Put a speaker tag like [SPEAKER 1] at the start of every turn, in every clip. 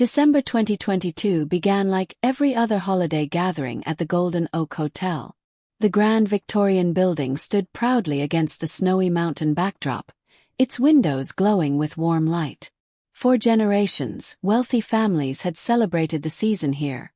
[SPEAKER 1] December 2022 began like every other holiday gathering at the Golden Oak Hotel. The grand Victorian building stood proudly against the snowy mountain backdrop, its windows glowing with warm light. For generations, wealthy families had celebrated the season here,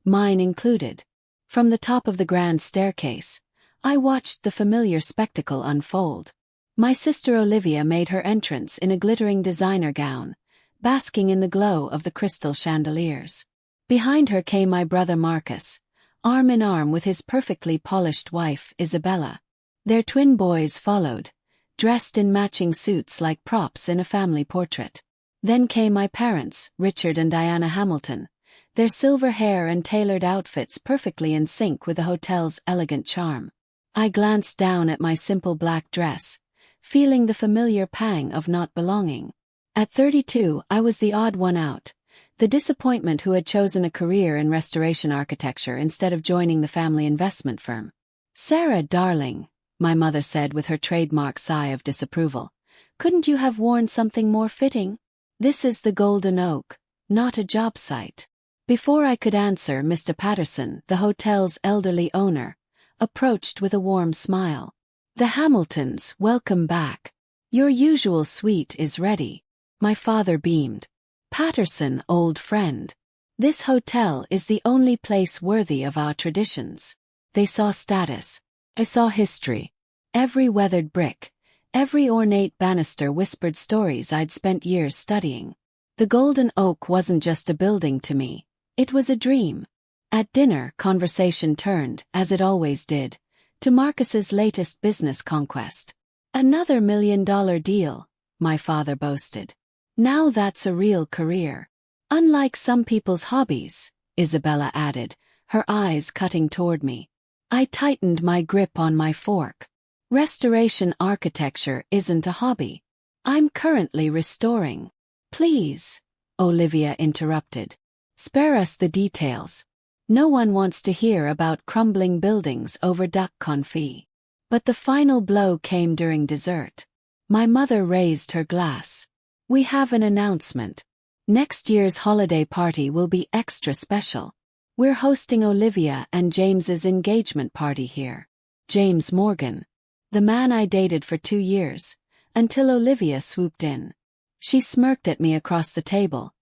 [SPEAKER 1] mine included. From the top of the grand staircase, I watched the familiar spectacle unfold. My sister Olivia made her entrance in a glittering designer gown, basking in the glow of the crystal chandeliers. Behind her came my brother Marcus, arm in arm with his perfectly polished wife, Isabella. Their twin boys followed, dressed in matching suits like props in a family portrait. Then came my parents, Richard and Diana Hamilton, their silver hair and tailored outfits perfectly in sync with the hotel's elegant charm. I glanced down at my simple black dress, feeling the familiar pang of not belonging. At 32, I was the odd one out, the disappointment who had chosen a career in restoration architecture instead of joining the family investment firm. "Sarah, darling," my mother said with her trademark sigh of disapproval, "couldn't you have worn something more fitting? This is the Golden Oak, not a job site." Before I could answer, Mr. Patterson, the hotel's elderly owner, approached with a warm smile. "The Hamiltons, welcome back. Your usual suite is ready." My father beamed. "Patterson, old friend. This hotel is the only place worthy of our traditions." They saw status. I saw history. Every weathered brick, every ornate banister whispered stories I'd spent years studying. The Golden Oak wasn't just a building to me. It was a dream. At dinner, conversation turned, as it always did, to Marcus's latest business conquest. "Another $1 million deal," my father boasted. "Now that's a real career. Unlike some people's hobbies," Isabella added, her eyes cutting toward me. I tightened my grip on my fork. "Restoration architecture isn't a hobby. I'm currently restoring." "Please," Olivia interrupted. "Spare us the details. No one wants to hear about crumbling buildings over duck confit." But the final blow came during dessert. My mother raised her glass. "We have an announcement. Next year's holiday party will be extra special. We're hosting Olivia and James's engagement party here." James Morgan. The man I dated for 2 years, until Olivia swooped in. She smirked at me across the table,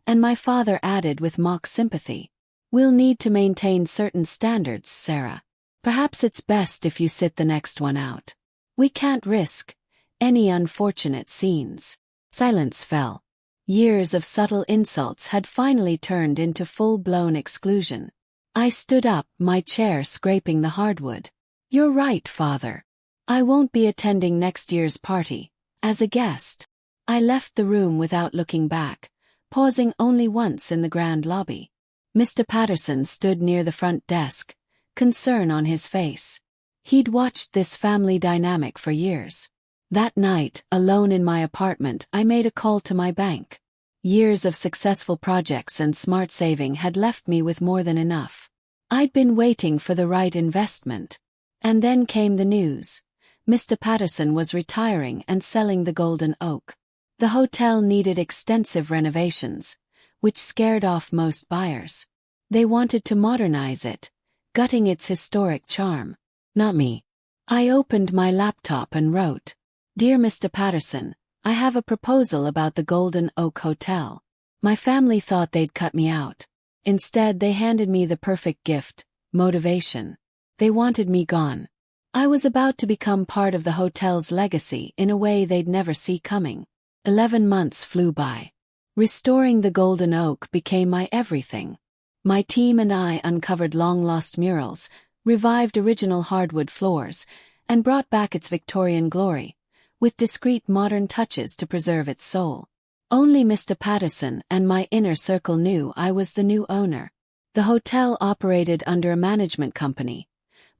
[SPEAKER 1] and my father added with mock sympathy, "We'll need to maintain certain standards, Sarah. Perhaps it's best if you sit the next one out. We can't risk any unfortunate scenes." Silence fell. Years of subtle insults had finally turned into full-blown exclusion. I stood up, my chair scraping the hardwood. "You're right, Father. I won't be attending next year's party, as a guest." I left the room without looking back, pausing only once in the grand lobby. Mr. Patterson stood near the front desk, concern on his face. He'd watched this family dynamic for years. That night, alone in my apartment, I made a call to my bank. Years of successful projects and smart saving had left me with more than enough. I'd been waiting for the right investment. And then came the news. Mr. Patterson was retiring and selling the Golden Oak. The hotel needed extensive renovations, which scared off most buyers. They wanted to modernize it, gutting its historic charm. Not me. I opened my laptop and wrote, "Dear Mr. Patterson, I have a proposal about the Golden Oak Hotel." My family thought they'd cut me out. Instead, they handed me the perfect gift, motivation. They wanted me gone. I was about to become part of the hotel's legacy in a way they'd never see coming. 11 months flew by. Restoring the Golden Oak became my everything. My team and I uncovered long-lost murals, revived original hardwood floors, and brought back its Victorian glory, with discreet modern touches to preserve its soul. Only Mr. Patterson and my inner circle knew I was the new owner. The hotel operated under a management company,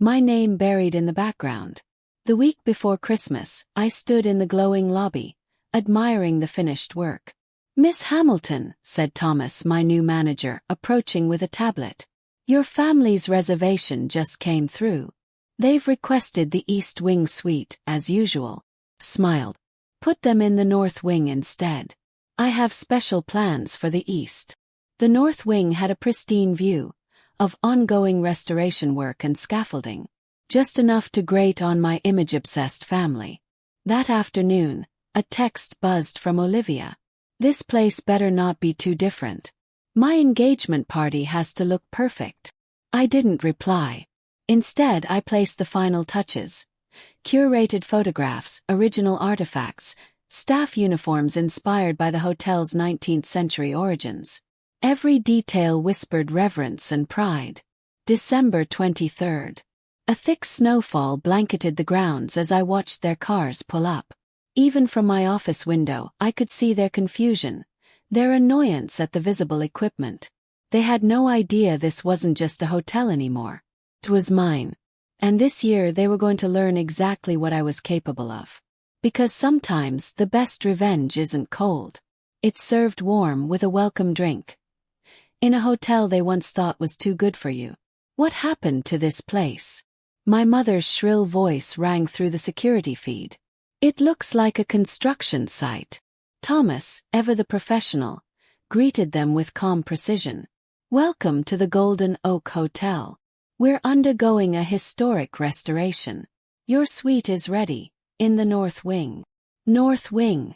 [SPEAKER 1] my name buried in the background. The week before Christmas, I stood in the glowing lobby, admiring the finished work. "Miss Hamilton," said Thomas, my new manager, approaching with a tablet. "Your family's reservation just came through. They've requested the East Wing suite, as usual." Smiled. "Put them in the North Wing instead. I have special plans for the East." The north wing had a pristine view of ongoing restoration work and scaffolding, just enough to grate on my image-obsessed family. That afternoon, a text buzzed from Olivia. "This place better not be too different. My engagement party has to look perfect." I didn't reply. Instead, I placed the final touches. Curated photographs, original artifacts, staff uniforms inspired by the hotel's 19th century origins. Every detail whispered reverence and pride. December 23rd. A thick snowfall blanketed the grounds as I watched their cars pull up. Even from my office window, I could see their confusion, their annoyance at the visible equipment. They had no idea this wasn't just a hotel anymore. It was mine. And this year they were going to learn exactly what I was capable of. Because sometimes the best revenge isn't cold. It's served warm with a welcome drink. In a hotel they once thought was too good for you. What happened to this place? My mother's shrill voice rang through the security feed. "It looks like a construction site." Thomas, ever the professional, greeted them with calm precision. "Welcome to the Golden Oak Hotel. We're undergoing a historic restoration. Your suite is ready, in the north wing." "North wing?"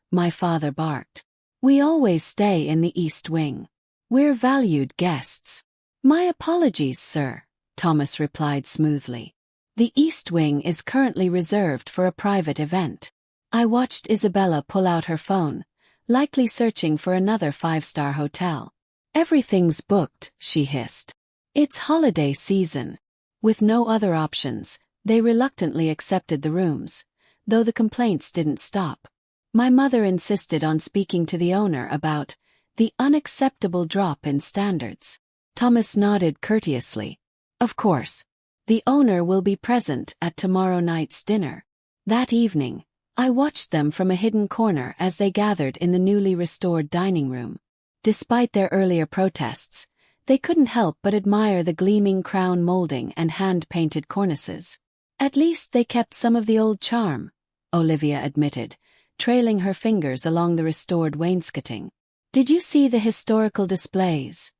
[SPEAKER 1] my father barked. "We always stay in the east wing. We're valued guests." "My apologies, sir," Thomas replied smoothly. "The east wing is currently reserved for a private event." I watched Isabella pull out her phone, likely searching for another five-star hotel. "Everything's booked," she hissed. "It's holiday season." With no other options, they reluctantly accepted the rooms, though the complaints didn't stop. My mother insisted on speaking to the owner about the unacceptable drop in standards. Thomas nodded courteously. "Of course. The owner will be present at tomorrow night's dinner." That evening, I watched them from a hidden corner as they gathered in the newly restored dining room. Despite their earlier protests, they couldn't help but admire the gleaming crown molding and hand-painted cornices. "At least they kept some of the old charm," Olivia admitted, trailing her fingers along the restored wainscoting. "Did you see the historical displays?"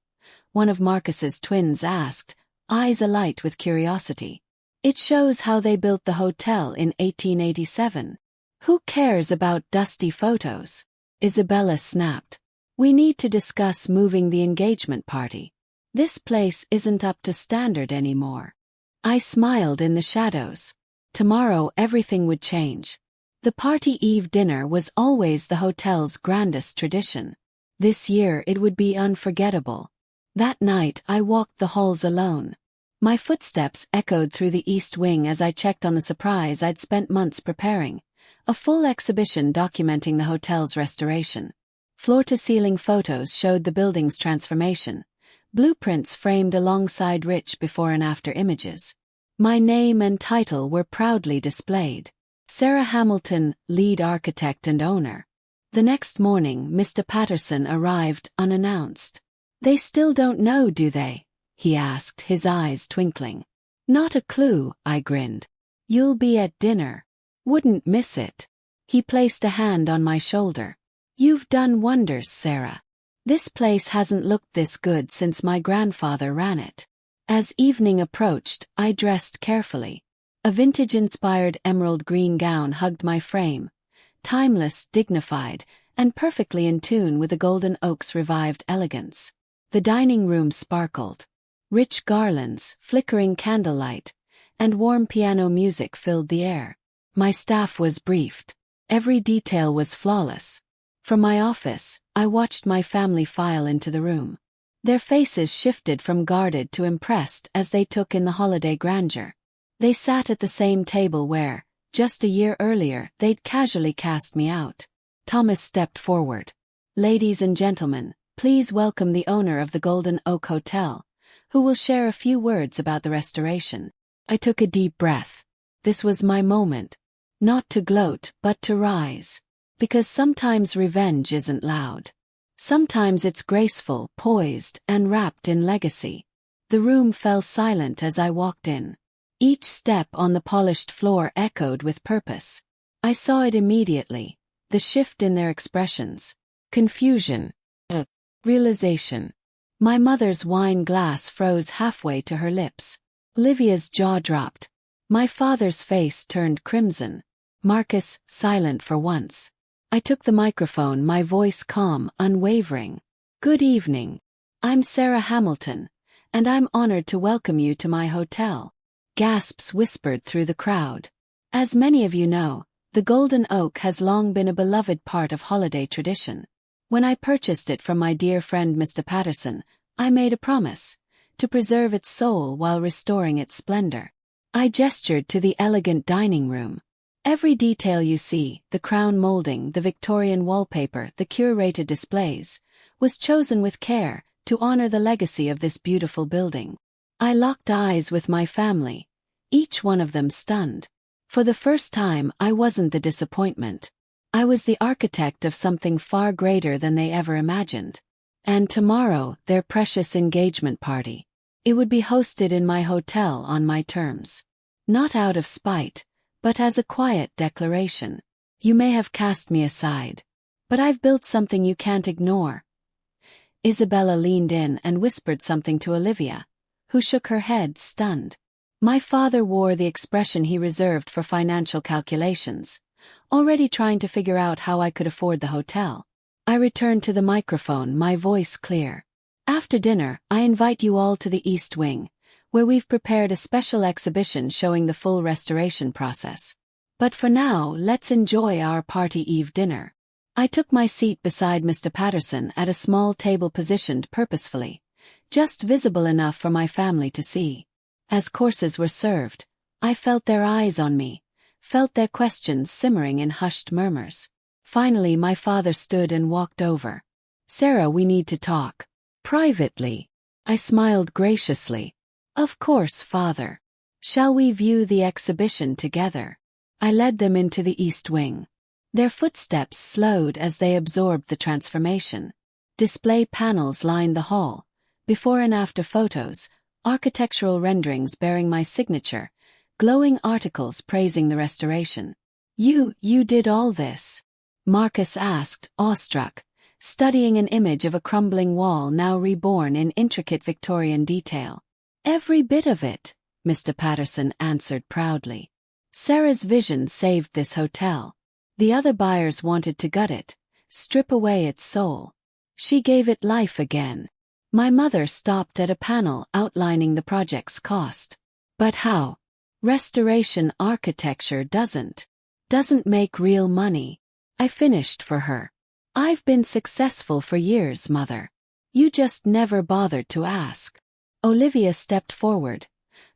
[SPEAKER 1] one of Marcus's twins asked, eyes alight with curiosity. "It shows how they built the hotel in 1887. Who cares about dusty photos?" Isabella snapped. "We need to discuss moving the engagement party. This place isn't up to standard anymore." I smiled in the shadows. Tomorrow everything would change. The party eve dinner was always the hotel's grandest tradition. This year it would be unforgettable. That night I walked the halls alone. My footsteps echoed through the east wing as I checked on the surprise I'd spent months preparing, a full exhibition documenting the hotel's restoration. Floor-to-ceiling photos showed the building's transformation, blueprints framed alongside rich before and after images. My name and title were proudly displayed. Sarah Hamilton, lead architect and owner. The next morning, Mr. Patterson arrived unannounced. "They still don't know, do they?" he asked, his eyes twinkling. "Not a clue," I grinned. "You'll be at dinner. Wouldn't miss it." He placed a hand on my shoulder. "You've done wonders, Sarah. This place hasn't looked this good since my grandfather ran it." As evening approached, I dressed carefully. A vintage-inspired emerald green gown hugged my frame, timeless, dignified, and perfectly in tune with the Golden Oak's revived elegance. The dining room sparkled. Rich garlands, flickering candlelight, and warm piano music filled the air. My staff was briefed. Every detail was flawless. From my office, I watched my family file into the room. Their faces shifted from guarded to impressed as they took in the holiday grandeur. They sat at the same table where, just a year earlier, they'd casually cast me out. Thomas stepped forward. "Ladies and gentlemen, please welcome the owner of the Golden Oak Hotel, who will share a few words about the restoration." I took a deep breath. This was my moment. Not to gloat, but to rise. Because sometimes revenge isn't loud. Sometimes it's graceful, poised, and wrapped in legacy. The room fell silent as I walked in. Each step on the polished floor echoed with purpose. I saw it immediately, the shift in their expressions. Confusion. Realization. My mother's wine glass froze halfway to her lips. Olivia's jaw dropped. My father's face turned crimson. Marcus, silent for once. I took the microphone, my voice calm, unwavering. Good evening. I'm Sarah Hamilton, and I'm honored to welcome you to my hotel. Gasps whispered through the crowd. As many of you know, the Golden Oak has long been a beloved part of holiday tradition. When I purchased it from my dear friend Mr. Patterson, I made a promise to preserve its soul while restoring its splendor. I gestured to the elegant dining room. Every detail you see, the crown molding, the Victorian wallpaper, the curated displays, was chosen with care to honor the legacy of this beautiful building. I locked eyes with my family, each one of them stunned. For the first time, I wasn't the disappointment. I was the architect of something far greater than they ever imagined. And tomorrow, their precious engagement party. It would be hosted in my hotel on my terms. Not out of spite, but as a quiet declaration. You may have cast me aside, but I've built something you can't ignore. Isabella leaned in and whispered something to Olivia, who shook her head, stunned. My father wore the expression he reserved for financial calculations, already trying to figure out how I could afford the hotel. I returned to the microphone, my voice clear. After dinner, I invite you all to the East Wing, where we've prepared a special exhibition showing the full restoration process. But for now, let's enjoy our party eve dinner. I took my seat beside Mr. Patterson at a small table positioned purposefully, just visible enough for my family to see. As courses were served, I felt their eyes on me, felt their questions simmering in hushed murmurs. Finally, my father stood and walked over. Sarah, we need to talk. Privately. I smiled graciously. Of course, father. Shall we view the exhibition together? I led them into the East Wing. Their footsteps slowed as they absorbed the transformation. Display panels lined the hall, before and after photos, architectural renderings bearing my signature, glowing articles praising the restoration. You did all this? Marcus asked, awestruck, studying an image of a crumbling wall now reborn in intricate Victorian detail. Every bit of it, Mr. Patterson answered proudly. Sarah's vision saved this hotel. The other buyers wanted to gut it, strip away its soul. She gave it life again. My mother stopped at a panel outlining the project's cost. But how? Restoration architecture doesn't make real money. I finished for her. I've been successful for years, Mother. You just never bothered to ask. Olivia stepped forward,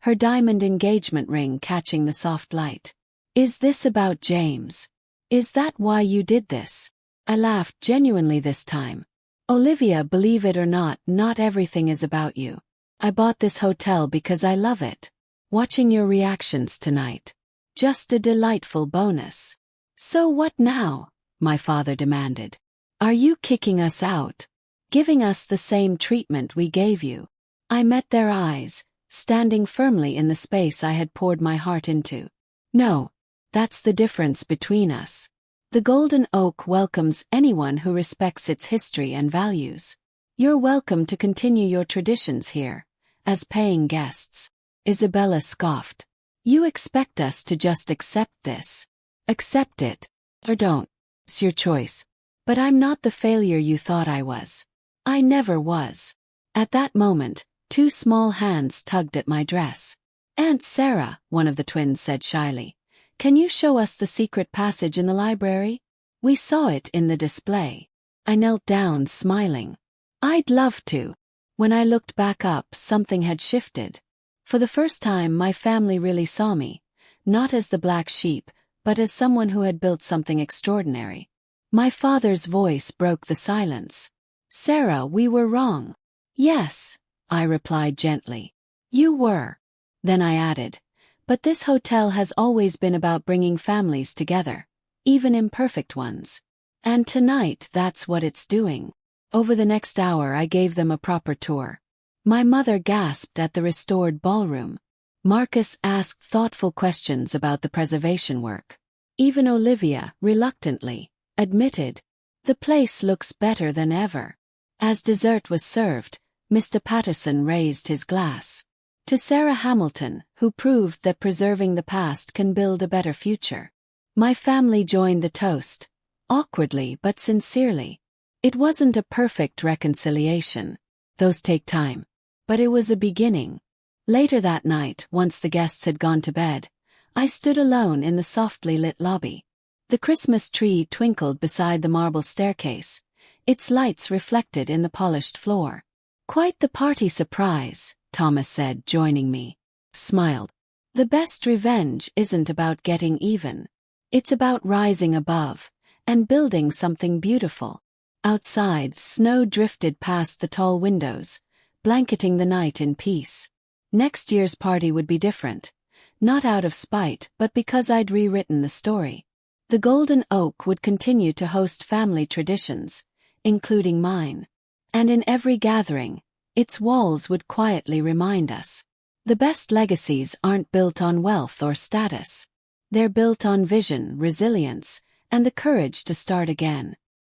[SPEAKER 1] her diamond engagement ring catching the soft light. Is this about James? Is that why you did this? I laughed genuinely this time. Olivia, believe it or not, not everything is about you. I bought this hotel because I love it. Watching your reactions tonight. Just a delightful bonus. So what now? My father demanded. Are you kicking us out? Giving us the same treatment we gave you? I met their eyes, standing firmly in the space I had poured my heart into. No, that's the difference between us. The Golden Oak welcomes anyone who respects its history and values. You're welcome to continue your traditions here, as paying guests. Isabella scoffed. You expect us to just accept this? Accept it, or don't. It's your choice. But I'm not the failure you thought I was. I never was. At that moment, two small hands tugged at my dress. Aunt Sarah, one of the twins said shyly, can you show us the secret passage in the library? We saw it in the display. I knelt down, smiling. I'd love to. When I looked back up, something had shifted. For the first time, my family really saw me, not as the black sheep, but as someone who had built something extraordinary. My father's voice broke the silence. Sarah, we were wrong. Yes, I replied gently. You were. Then I added, but this hotel has always been about bringing families together, even imperfect ones. And tonight, that's what it's doing. Over the next hour, I gave them a proper tour. My mother gasped at the restored ballroom. Marcus asked thoughtful questions about the preservation work. Even Olivia, reluctantly, admitted, the place looks better than ever. As dessert was served, Mr. Patterson raised his glass. To Sarah Hamilton, who proved that preserving the past can build a better future. My family joined the toast, awkwardly but sincerely. It wasn't a perfect reconciliation. Those take time. But it was a beginning. Later that night, once the guests had gone to bed, I stood alone in the softly lit lobby. The Christmas tree twinkled beside the marble staircase, its lights reflected in the polished floor. "Quite the party surprise," Thomas said, joining me. Smiled. "The best revenge isn't about getting even. It's about rising above and building something beautiful." Outside, snow drifted past the tall windows, blanketing the night in peace. Next year's party would be different, not out of spite but because I'd rewritten the story. The Golden Oak would continue to host family traditions, including mine. And in every gathering, its walls would quietly remind us. The best legacies aren't built on wealth or status. They're built on vision, resilience, and the courage to start again.